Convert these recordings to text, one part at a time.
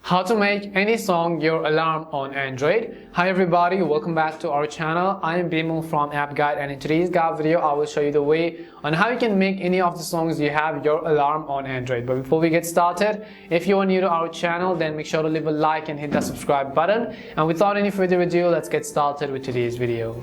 How to make any song your alarm on Android. Hi everybody, welcome back to our channel. I am Bimal from App Guide, and in today's guide video I will show you the way on how you can make any of the songs you have your alarm on Android. But before we get started, if you are new to our channel, then make sure to leave a like and hit the subscribe button. And without any further ado, let's get started with today's video.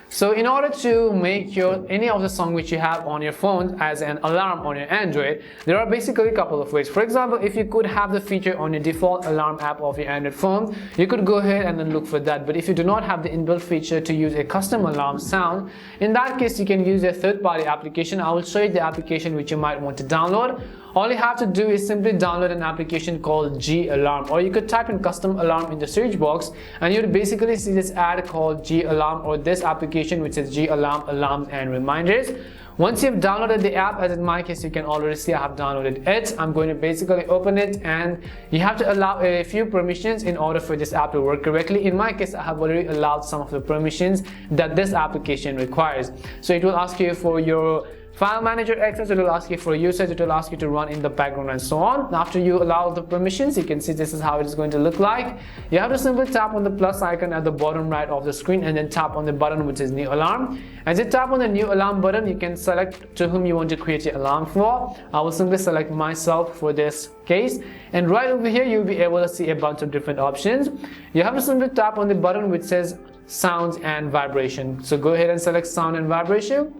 So in order to make any of the song which you have on your phone as an alarm on your Android, there are basically a couple of ways. For example, if you could have the feature on your default alarm app of your Android phone, you could go ahead and then look for that. But if you do not have the inbuilt feature to use a custom alarm sound, in that case you can use a third-party application. I will show you the application which you might want to download. All you have to do is simply download an application called Galarm, or you could type in custom alarm in the search box and you would basically see this ad called Galarm, or this application which is Galarm alarms and reminders. Once you've downloaded the app, as in my case you can already see I have downloaded it, I'm going to basically open it, and you have to allow a few permissions in order for this app to work correctly. In my case I have already allowed some of the permissions that this application requires. So it will ask you for your file manager access, it will ask you for usage, it will ask you to run in the background and so on. After you allow the permissions, you can see this is how it is going to look like. You have to simply tap on the plus icon at the bottom right of the screen and then tap on the button which is new alarm. As you tap on the new alarm button, you can select to whom you want to create your alarm for. I will simply select myself for this case, and right over here you'll be able to see a bunch of different options. You have to simply tap on the button which says sounds and vibration. So go ahead and select sound and vibration.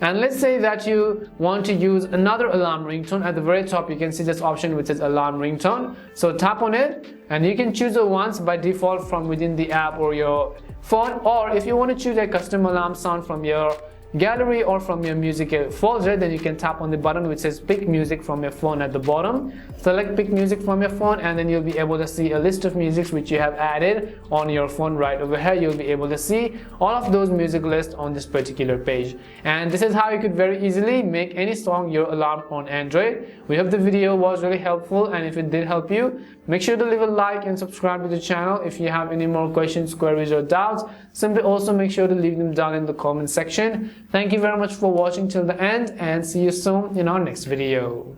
And let's say that you want to use another alarm ringtone. At the very top you can see this option which is alarm ringtone. So tap on it and you can choose the ones by default from within the app or your phone, or if you want to choose a custom alarm sound from your gallery or from your music folder, then you can tap on the button which says pick music from your phone at the bottom. Select pick music from your phone and then you'll be able to see a list of musics which you have added on your phone. Right over here you'll be able to see all of those music lists on this particular page. And this is how you could very easily make any song your alarm on Android. We hope the video was really helpful, and if it did help you, make sure to leave a like and subscribe to the channel. If you have any more questions, queries or doubts, simply also make sure to leave them down in the comment section. Thank you very much for watching till the end, and see you soon in our next video.